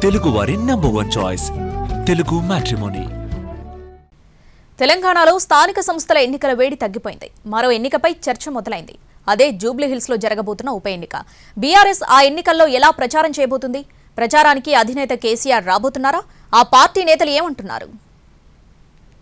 తెలుగువారి number 1 choice Telugu matrimony. తెలంగాణలో స్థానిక సంస్థల ఎన్నికల వేడి తగ్గిపోయింది. మరో ఎన్నికపై చర్చ మొదలైంది. అదే జూబ్లీహిల్స్ లో జరగబోతున్న ఉప ఎన్నిక. బీఆర్ఎస్ ఆ ఎన్నికల్లో ఎలా ప్రచారం చేయబోతుంది? ప్రచారానికి అధినేత కేసీఆర్ రాబోతున్నారా? ఆ పార్టీ నేతలు ఏమంటున్నారు?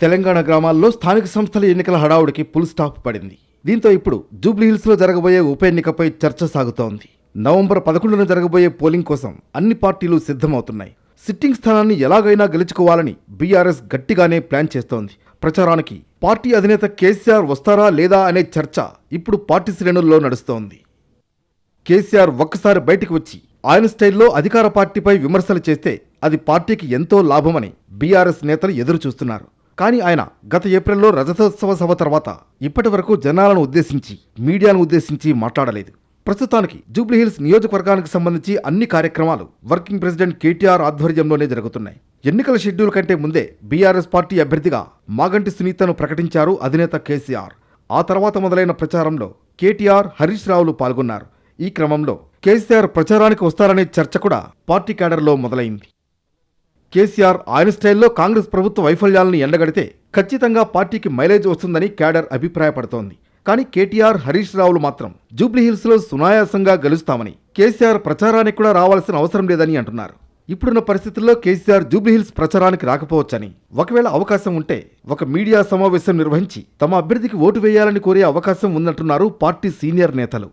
తెలంగాణ గ్రామాల్లో స్థానిక సంస్థల ఎన్నికల హడావుడికి ఫుల్ స్టాప్ పడింది. దీంతో ఇప్పుడు జూబ్లీహిల్స్ లో జరగబోయే ఉప ఎన్నికపై చర్చ సాగుతోంది. నవంబర్ 11న జరగబోయే పోలింగ్ కోసం అన్ని పార్టీలు సిద్ధమవుతున్నాయి. సిట్టింగ్ స్థానాన్ని ఎలాగైనా గెలుచుకోవాలని బీఆర్ఎస్ గట్టిగానే ప్లాన్ చేస్తోంది. ప్రచారానికి పార్టీ అధినేత కేసీఆర్ వస్తారా లేదా అనే చర్చ ఇప్పుడు పార్టీ శ్రేణుల్లో నడుస్తోంది. కేసీఆర్ ఒక్కసారి బయటికి వచ్చి ఆయన స్టైల్లో అధికార పార్టీపై విమర్శలు చేస్తే అది పార్టీకి ఎంతో లాభమని బీఆర్ఎస్ నేతలు ఎదురు చూస్తున్నారు. కానీ ఆయన గత ఏప్రిల్లో రజతోత్సవ సభ తర్వాత ఇప్పటి వరకు జనాలను ఉద్దేశించి మీడియాను ఉద్దేశించి మాట్లాడలేదు. ప్రస్తుతానికి జూబ్లీహిల్స్ నియోజకవర్గానికి సంబంధించి అన్ని కార్యక్రమాలు వర్కింగ్ ప్రెసిడెంట్ కేటీఆర్ ఆధ్వర్యంలోనే జరుగుతున్నాయి. ఎన్నికల షెడ్యూల్ కంటే ముందే బీఆర్ఎస్ పార్టీ అభ్యర్థిగా మాగంటి సునీతను ప్రకటించారు అధినేత కేసీఆర్. ఆ తర్వాత మొదలైన ప్రచారంలో కేటీఆర్, హరీష్ రావులు పాల్గొన్నారు. ఈ క్రమంలో కేసీఆర్ ప్రచారానికి వస్తారనే చర్చ కూడా పార్టీ క్యాడర్లో మొదలైంది. కేసీఆర్ ఆయన స్టైల్లో కాంగ్రెస్ ప్రభుత్వ వైఫల్యాలను ఎండగడితే ఖచ్చితంగా పార్టీకి మైలేజ్ వస్తుందని క్యాడర్ అభిప్రాయపడుతోంది. కానీ కేటీఆర్, హరీష్ రావులు మాత్రం జూబ్లీహిల్స్ లో సునాయాసంగా గెలుస్తామని, కేసీఆర్ ప్రచారానికి కూడా రావాల్సిన అవసరం లేదని అంటున్నారు. ఇప్పుడున్న పరిస్థితుల్లో కేసీఆర్ జూబ్లీహిల్స్ ప్రచారానికి రాకపోవచ్చని, ఒకవేళ అవకాశం ఉంటే ఒక మీడియా సమావేశం నిర్వహించి తమ అభ్యర్థికి ఓటు వేయాలని కోరే అవకాశం ఉందంటున్నారు పార్టీ సీనియర్ నేతలు.